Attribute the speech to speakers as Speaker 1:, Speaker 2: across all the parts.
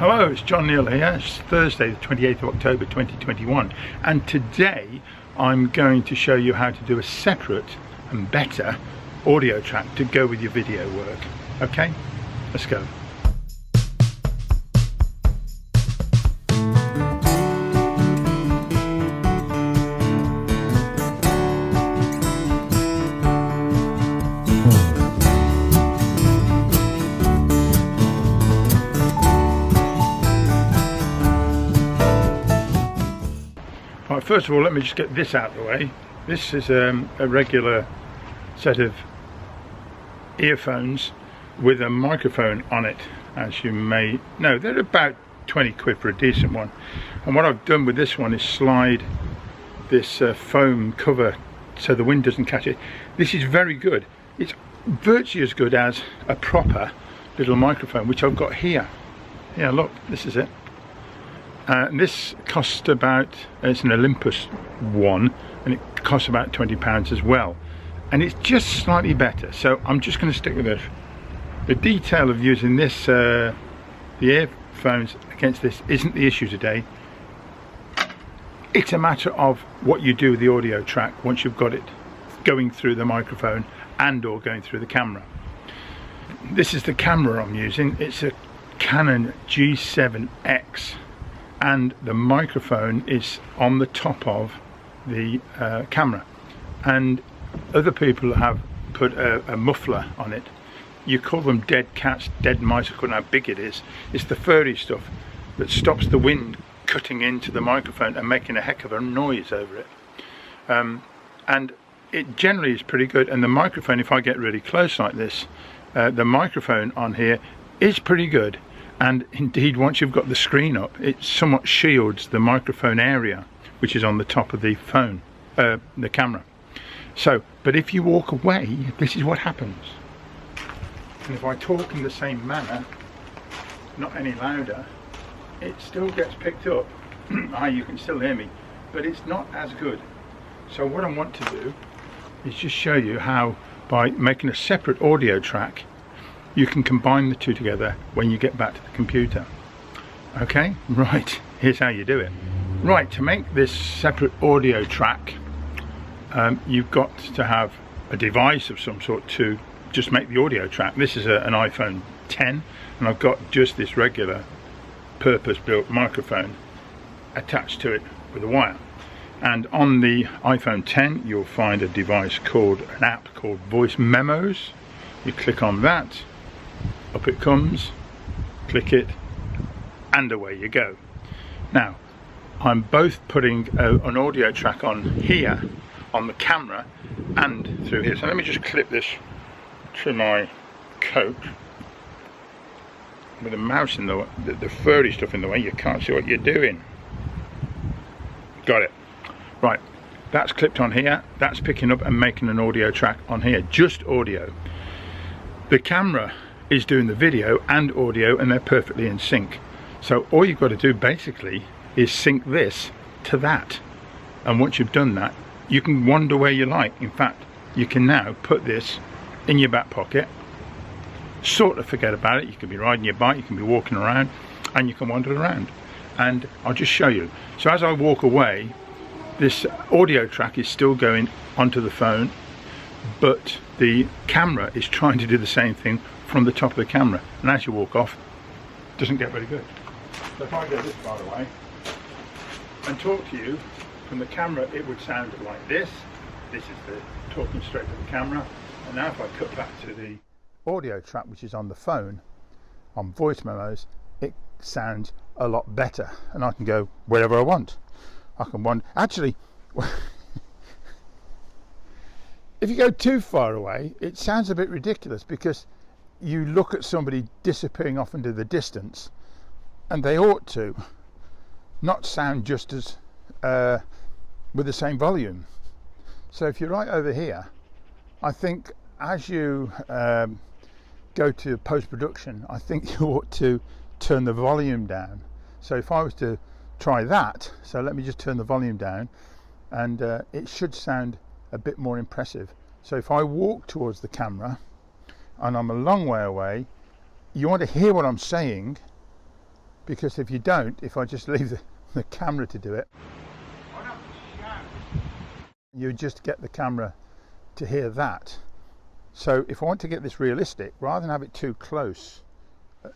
Speaker 1: Hello, it's John Neal here. It's Thursday the 28th of October 2021, and today I'm going to show you how to do a separate and better audio track to go with your video work. Okay, let's go. Right, first of all, let me just get this out of the way. This is a regular set of earphones with a microphone on it, as you may know. They're about 20 quid for a decent one. And what I've done with this one is slide this foam cover so the wind doesn't catch it. This is very good. It's virtually as good as a proper little microphone, which I've got here. Yeah, look, this is it. This cost about, it's an Olympus one, and it costs about £20 as well, and it's just slightly better. So I'm just going to stick with it. The detail of using this, the earphones against this, isn't the issue today. It's a matter of what you do with the audio track once you've got it going through the microphone and or going through the camera. This is the camera I'm using. It's a Canon G7X. And the microphone is on the top of the camera, and other people have put a muffler on it. You call them dead cats, dead mice, I don't know how big it is. It's the furry stuff that stops the wind cutting into the microphone and making a heck of a noise over it. And it generally is pretty good, and the microphone, if I get really close like this, the microphone on here is pretty good. And indeed, once you've got the screen up, it somewhat shields the microphone area, which is on the top of the phone, the camera. So, but if you walk away, this is what happens. And if I talk in the same manner, not any louder, it still gets picked up. You can still hear me, but it's not as good. So what I want to do is just show you how, by making a separate audio track, you can combine the two together when you get back to the computer. Okay, right, here's how you do it. Right, to make this separate audio track, you've got to have a device of some sort to just make the audio track. This is an iPhone 10, and I've got just this regular purpose-built microphone attached to it with a wire. And on the iPhone 10, you'll find a device called, an app called Voice Memos. You click on that, up it comes, click it, and away you go. Now, I'm both putting an audio track on here, on the camera, and through here. So let me just clip this to my coat. With the mouse in the way, the furry stuff in the way, you can't see what you're doing. Got it. Right, that's clipped on here, that's picking up and making an audio track on here, just audio. The camera is doing the video and audio, and they're perfectly in sync. So all you've got to do basically is sync this to that, and once you've done that, you can wander where you like. In fact, you can now put this in your back pocket, sort of forget about it. You can be riding your bike, you can be walking around, and you can wander around. And I'll just show you. So as I walk away, this audio track is still going onto the phone, but the camera is trying to do the same thing from the top of the camera, and as you walk off, it doesn't get very good. So if I go this far away and talk to you from the camera, it would sound like this. This is the talking straight to the camera. And now if I cut back to the audio track, which is on the phone, on Voice Memos, it sounds a lot better, and I can go wherever I want. I can wander. Actually, if you go too far away, it sounds a bit ridiculous, because you look at somebody disappearing off into the distance, and they ought to not sound just as with the same volume. So if you're right over here, I think as you go to post-production, I think you ought to turn the volume down. So if I was to try that, so let me just turn the volume down, and it should sound a bit more impressive. So if I walk towards the camera and I'm a long way away, you want to hear what I'm saying, because if you don't, if I just leave the camera to do it, you just get the camera to hear that. So if I want to get this realistic, rather than have it too close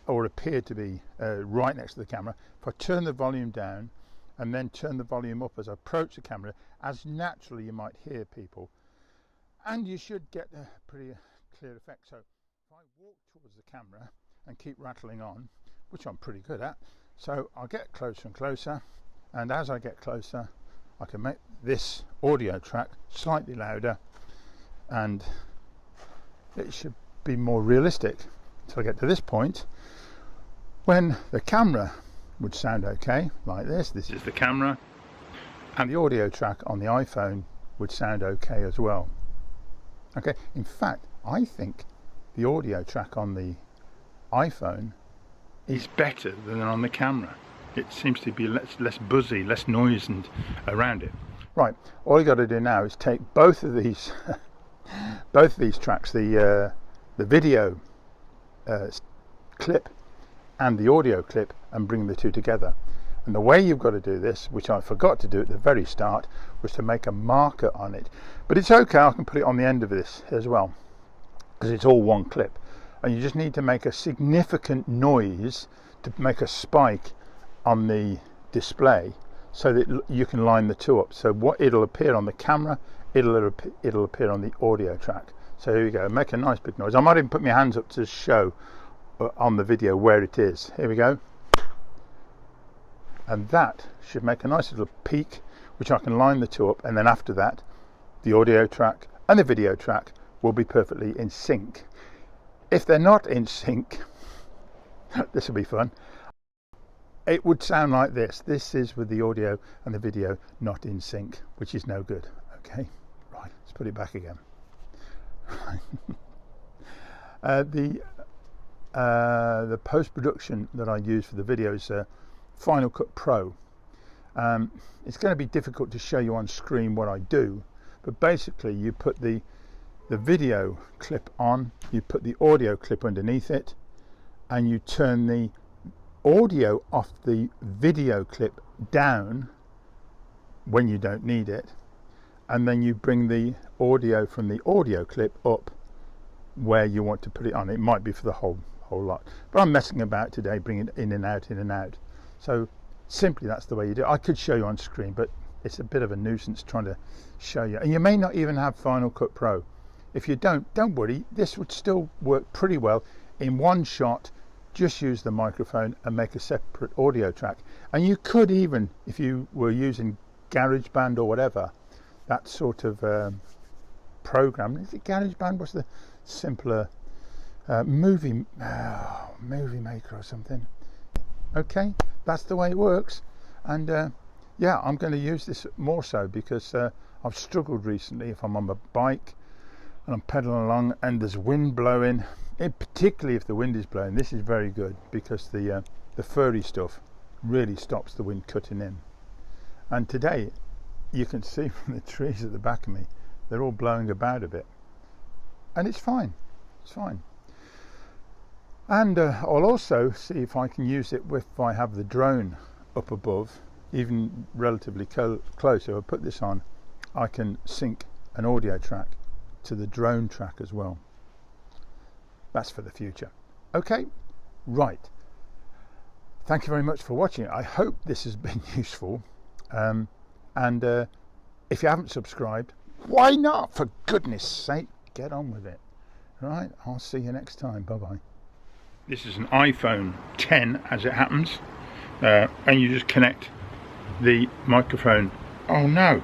Speaker 1: or appear to be right next to the camera, if I turn the volume down and then turn the volume up as I approach the camera, as naturally you might hear people, and you should get a pretty clear effect. So if I walk towards the camera and keep rattling on, which I'm pretty good at, so I'll get closer and closer, and as I get closer I can make this audio track slightly louder, and it should be more realistic until I get to this point when the camera would sound okay, like this. This is the camera, and the audio track on the iPhone would sound okay as well. Okay, in fact, I think the audio track on the iPhone is better than on the camera. It seems to be less buzzy, less noise and around it. Right, all you got to do now is take both of these tracks, the video clip and the audio clip, and bring the two together. And the way you've got to do this, which I forgot to do at the very start, was to make a marker on it. But it's okay, I can put it on the end of this as well, because it's all one clip. And you just need to make a significant noise to make a spike on the display so that you can line the two up. So what it'll appear on the camera, it'll appear on the audio track. So here we go, make a nice big noise. I might even put my hands up to show on the video where it is. Here we go. And that should make a nice little peak, which I can line the two up, and then after that the audio track and the video track will be perfectly in sync. If they're not in sync, this will be fun. It would sound like this. This is with the audio and the video not in sync, which is no good. Okay, right, let's put it back again. The post-production that I use for the video is Final Cut Pro. It's going to be difficult to show you on screen what I do, but basically you put the video clip on, you put the audio clip underneath it, and you turn the audio off the video clip down when you don't need it, and then you bring the audio from the audio clip up where you want to put it on. It might be for the whole lot, but I'm messing about today, bringing it in and out. So simply that's the way you do it. I could show you on screen, but it's a bit of a nuisance trying to show you, and you may not even have Final Cut Pro. If you don't worry, this would still work pretty well in one shot. Just use the microphone and make a separate audio track. And you could even, if you were using GarageBand or whatever, that sort of program, is it GarageBand? What's the simpler movie maker or something? Okay, that's the way it works. And yeah, I'm going to use this more so because I've struggled recently if I'm on my bike and I'm pedaling along and there's wind blowing. Particularly if the wind is blowing, this is very good because the furry stuff really stops the wind cutting in. And today you can see from the trees at the back of me, they're all blowing about a bit, and it's fine. And I'll also see if I can use it if I have the drone up above, even relatively close. So I put this on, I can sync an audio track to the drone track as well. That's for the future. Okay, right. Thank you very much for watching. I hope this has been useful. And if you haven't subscribed, why not? For goodness sake, get on with it. Right, I'll see you next time. Bye-bye. This is an iPhone 10 as it happens. And you just connect the microphone. Oh no.